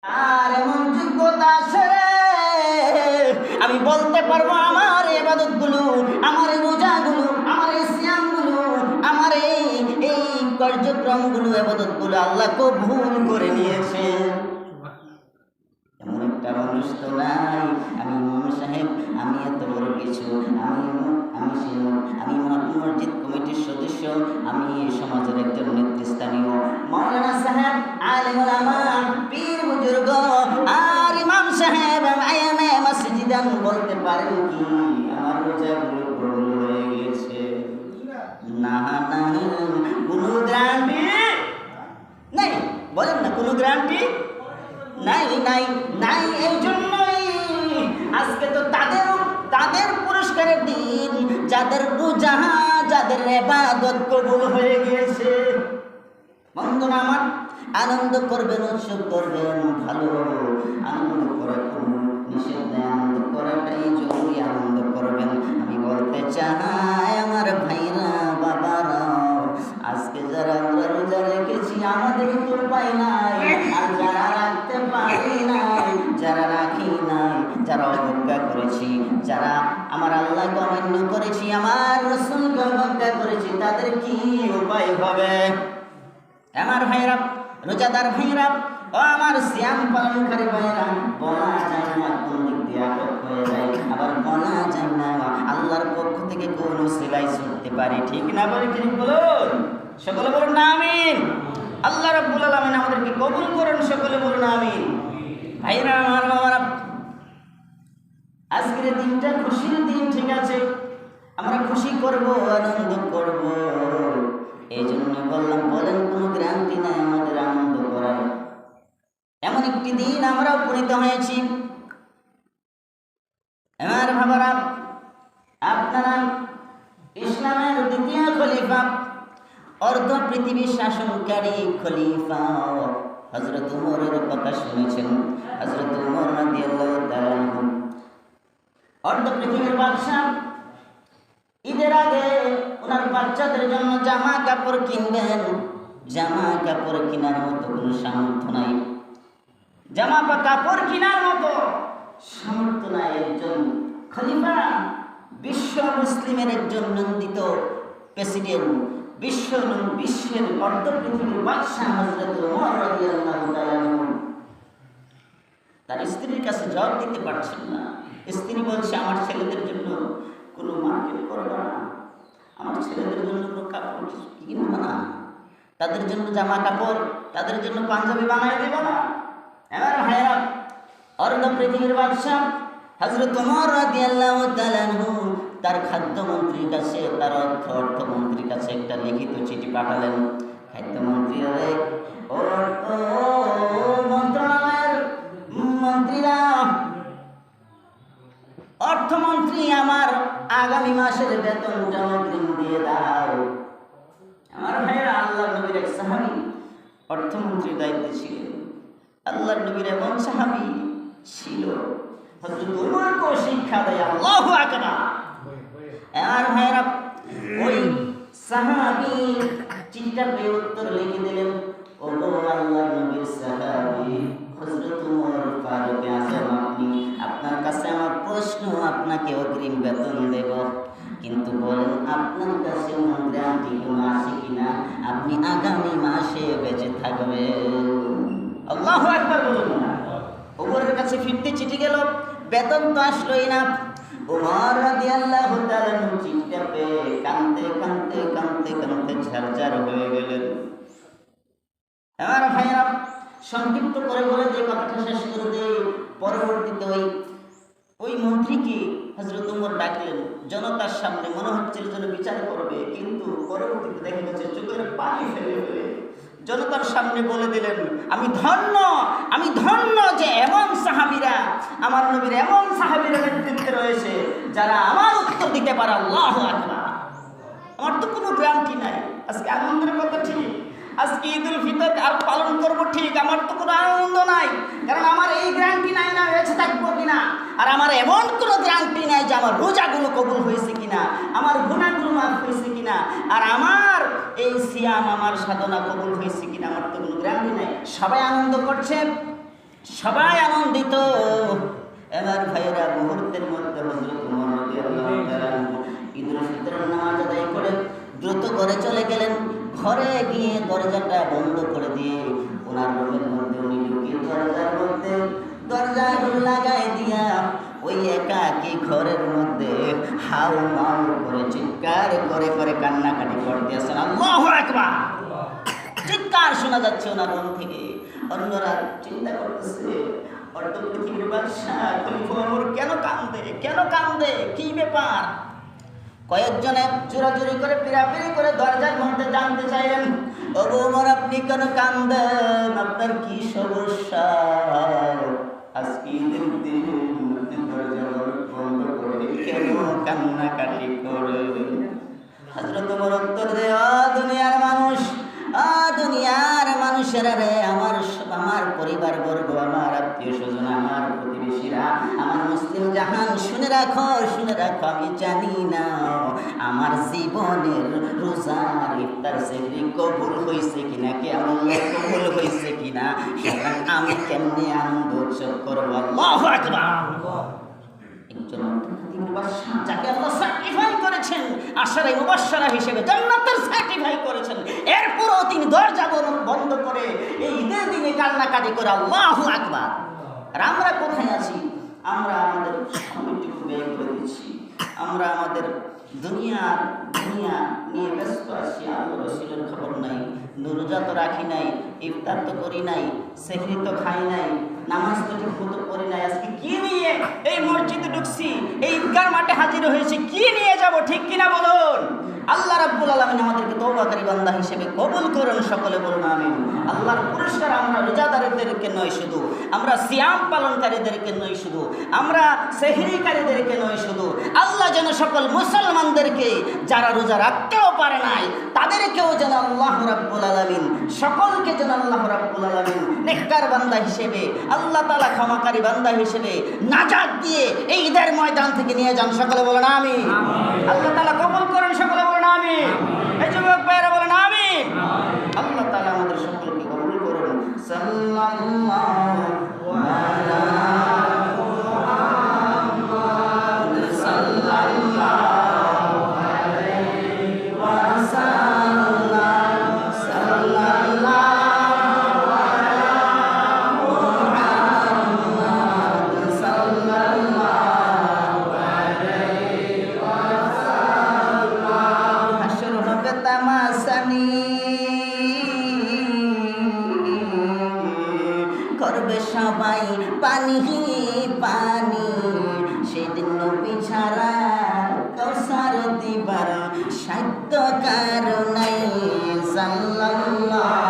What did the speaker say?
আর এমন যোগ্যতা আছে আমি বলতে পারবো আমার ইবাদতগুলো, আমার রোজাগুলো, আমার সিয়ামগুলো, আমার এই কার্যক্রমগুলো, ইবাদতগুলো আল্লাহ কবুল করে নিয়েছে। এমন একটা মানুষ তো নাই। আমি ইমাম সাহেব, আমি এত বড় কিছু, আমি মসজিদ কমিটির সদস্য, আমি সমাজের একজন নেতৃস্থানীয় মাওলানা সাহেব, আলেম ওলামা, পীর বুজুর্গ আর ইমাম সাহেব আইএমএ মসজিদান বলতে পারেন কি আমার রোজাগুলো কবুল হয়ে গেছে? না না, কোনো গ্যারান্টি নাই। বলেন না, কোনো গ্যারান্টি নাই নাই নাই। এই জন্যই আজকে তো তাদের পুরস্কারের দিন, যাদের রোজা, যাদের ইবাদত কবুল হয়ে গিয়েছে। বন্ধুরা আমার, আনন্দ করবেন, উৎসব করবেন, ভালো আনন্দ করা কোনো নিষেধ নেই, আনন্দ করাটাই জরুরি, আনন্দ করবেন। আমি বলতে চাই আমার ভাইরা বাবারা, আজকে যারা আমরা রোজা রেখেছি আমাদের তো উপায় নাই, আর যারা রাখতে পারি নাই, যারা রাখি নাই, যারা অবজ্ঞা করেছি, যারা আমার আল্লাহকে অমান্য করেছি, আমার রাসূলকে অবজ্ঞা করেছি, তাদের কি উপায় হবে? আমার ভাইরা, রোজাদার ভাইরা, ও আমার সিয়াম পালনকারী ভাইরা, বলা যায় না কোন দিক দিয়ে আটক হয়ে যায়, আবার বলা যায় না আল্লাহর পক্ষ থেকে কোন সিলাই ছুটতে পারে। ঠিক না বলে ঠিক বলুন? সকলে বলুন না আমিন। আল্লাহ রাব্বুল আলামিন আমাদেরকে কবুল করুন, সকলে বলুন আমিন। ভাইরা আমার বাবারা, আজকের দিনটা খুশির দিন, ঠিক আছে, আমরা খুশি করব, আনন্দ করব। এই জন্য বললাম, বলেন কোনো গ্যারান্টি নাই আমাদের আনন্দ করার। এমন একটি দিন আমরা উপনীত হয়েছি। আমার ভাবারা, আপনারা ইসলামের দ্বিতীয় খলিফা, অর্ধ পৃথিবীর শাসনকারী খলিফা হযরত উমরের কথা শুনেছেন। হযরত উমর রাদিয়াল্লাহু তাআলা আনহু অর্ধ পৃথিবীর বাদশা। ঈদের আগে ওনার বাচ্চাদের জন্য জামা কাপড় কিনবেন, জামা কাপড় কেনার মতো কোনো সামর্থ্য নাই, জামা কাপড় কেনার মতো সামর্থ্য নাই। একজন খলিফা, বিশ্ব মুসলিমের একজন নন্দিত প্রেসিডেন্ট, বিশ্বের অর্ধ পৃথিবীর বাদশা হযরত উমর রাদিয়াল্লাহু তাআলা আনহু তার স্ত্রীর কাছে জবাব দিতে পারছেন না। স্ত্রী বলছে, আমার ছেলেদের জন্য কোনো মার্কেট করবে না, আমার ছেলেদের জন্য কোনো কাপড় কিনবে না, তাদের জন্য জামা কাপড়, তাদের জন্য পাঞ্জাবি বানাই দেবে না। এবার ভাইরা, অর্ধ পৃথিবীর বাদশা হযরত ওমর রাদিয়াল্লাহু তাআলা আনহু তার খাদ্যমন্ত্রীর কাছে, তার অর্থমন্ত্রীর কাছে একটা লিখিত চিঠি পাঠালেন। খাদ্যমন্ত্রী ও মন্ত্রণালয়ের মন্ত্রীরা, অর্থমন্ত্রী, আমার আগামী মাসের বেতনটা অগ্রিম দিয়ে দাও। আমার ভাইয়েরা, আল্লাহর নবীর এক সাহাবী অর্থমন্ত্রীর দায়িত্বে ছিলেন। আল্লাহর নবীর এমন সাহাবী ছিল, হযরত উমরকে শিক্ষা দেয়। আল্লাহু আকবার। আমার ভাইয়েরা, ওই সাহাবী চিঠিটা পেয়ে উত্তর লিখে দিলেন, ও আল্লাহর নবীর সাহাবী হযরত উমর ফারুক আযম, আপনার কাছে আমার প্রশ্ন, আপনাকে অগ্রিম বেতন দেব, কিন্তু বলেন আপনার কাছে গ্যারান্টি কোনো আছে কিনা আপনি আগামী মাসে বেঁচে থাকবেন? আল্লাহু আকবার বলুন না। ওমরের কাছে ফিরতে চিঠি গেল, বেতন তো আসলোই না। ওমর রাদিয়াল্লাহু তাআলা চিঠিটা পেয়ে কাঁদতে কাঁদতে কাঁদতে কাঁদতে ঝরঝর হয়ে গেলেন। আমার ভাইরা, সংক্ষিপ্ত করে বলে যে কথাটা শেষ করে দেই। পরবর্তীতে ওই মন্ত্রীকে হযরত ওমর ডাকলেন জনতার সামনে, মনে হচ্ছিল যেন বিচার করবে, কিন্তু পরবর্তীতে দেখা গেছে চোখের পানি ফেলে ফেলে জনতার সামনে বলে দিলেন, আমি ধন্য যে এমন সাহাবীরা, আমার নবীর এমন সাহাবীরা নেতৃত্বে রয়েছে যারা আমার উত্তর দিতে পারে। আল্লাহু আকবার। আমার তো কোনো গ্যারান্টি নাই। আজকে আনন্দের কথা ঠিক, আজকে ঈদুল ফিতর আর পালন করবো ঠিক, আমার তো কোনো আনন্দ নাই, কারণ আমার এই গ্যারান্টি নাই না বেঁচে থাকবো কিনা, আর আমার এমন কোনো গ্যারান্টি নাই যে আমার রোজাগুলো কবুল হয়েছে কিনা, আমার গুনাহগুলো মাফ হয়েছে কিনা, আর আমার এই সিয়াম, আমার সাধনা কবুল হয়েছে কিনা, আমার তো কোনো গ্যারান্টি নাই। সবাই আনন্দ করছে, সবাই আনন্দিত। এবার ভাইয়েরা মুহূর্তের মধ্যে হযরত ওমর রাদিয়াল্লাহু তাআলা ঈদুল ফিতরের নামাজ আদায় করে দ্রুত ঘরে চলে গেলেন। ঘরে গিয়ে দরজাটা বন্ধ করে দিয়ে ওনার রুমের মধ্যে উনি ঢুকে দরজা লাগাই দিয়া ওই একাকী ঘরের মধ্যে হাউ মাউ করে চিৎকার করে করে কান্নাকাটি করতেছেন। আল্লাহু আকবার! চিৎকার শোনা যাচ্ছে ওনার রুম থেকে। অন্যরা চিন্তা করতেছে, অর্ধ পৃথিবীর বাদশাহ খলিফা ওমর কেন কান্দে, কি ব্যাপার? কয়েকজনে জোরাজুরি করে পিরাপিরি করে দরজার মধ্যে জানতে চাইলেন, ওগো ওমর আপনি কেন কান্দেন, আপনার কি সমস্যা? আজকে ঈদের দিন দরজা বন্ধ করে কেন কান্নাকাটি করে? হযরত ওমর উত্তর দেয়, দুনিয়ার মানুষেরা রে, আমার পরিবারবর্গ, আমার আত্মীয় স্বজন, আমার প্রতিবেশীরা, আমার মুসলিম জাহান, শুনে রাখো, আমি জানি না আমার জীবনের রোজার ইফতার সেহরি কবুল হয়েছে কিনা, কেমন কবুল হয়েছে কিনা, সুতরাং আমি কেমনে আনন্দ উৎসব করবো। আল্লাহু আকবার! একজন যাকে আল্লাহ সার্টিফাই করেছেন আশারায়ে মুবাশশারা হিসেবে, জান্নাতের সার্টিফাই করেছেন, এরপরও তিনি দরজা বন্ধ করে এই ঈদের দিনে কান্নাকাটি করে। আল্লাহু আকবার! আর আমরা কোথায় আছি? আমরা আমাদের সময়টুকু ব্যয় করে দিচ্ছি, আমরা আমাদের দুনিয়া নিয়ে ব্যস্ত আছি। আল্লাহ রাসূলের খবর নাই, রোজা তো রাখি নাই, ইফতার তো করি নাই, সেহরি তো খাই নাই, নামাজ তো ঠিক মতো পড়ি নাই। আজকে কি নিয়ে এই মসজিদে ঢুকছি, এই ঈদগাহ মাঠে হাজির হয়েছি, কি নিয়ে যাব? ঠিক কিনা বলুন? আল্লাহ রাব্বুল আলামিন আমাদেরকে তওবাকারী বান্দা হিসেবে কবুল করুন, সকলে বলুন আমিন। আল্লাহর পুরস্কার আমরা রোজাদারদেরকে নয় শুধু, আমরা সিয়াম পালনকারীদেরকে নয় শুধু, আমরা সেহরিকারীদেরকে নয় শুধু, আল্লাহ যেন সকল মুসলমানদেরকে যারা রোজা রাখতেও পারে নাই তাদেরকেও যেন আল্লাহ রাব্বুল আলামিন, সকলকে যেন আল্লাহ রাব্বুল আলামিন নেককার বান্দা হিসেবে, আল্লাহ তাআলা ক্ষমাকারী বান্দা হিসেবে নাজাত দিয়ে এই ঈদের ময়দান থেকে নিয়ে যান, সকলে বলেন আমিন। আল্লাহ তাআলা কবুল করেন, সকলে বলেন আমিন। এই যুবক ভাইরা বলেন আমিন। আল্লাহ তাআলা আমাদের সকলকে কবুল করুন। সাল্লাল্লাহু আলা মুহাম্মাদ সাল্লাল্লাহু আলাইহি ওয়াসাল্লাম, সাল্লাল্লাহু আলা মুহাম্মাদ সাল্লাল্লাহু আলাইহি ওয়াসাল্লাম। হাসর হবে তামাশানি, করবে সবাই পানি পানি, সেদিন নবী ছাড়া কাউসার দিবার সাধ্য কার নাই। সাল্লাল্লাহু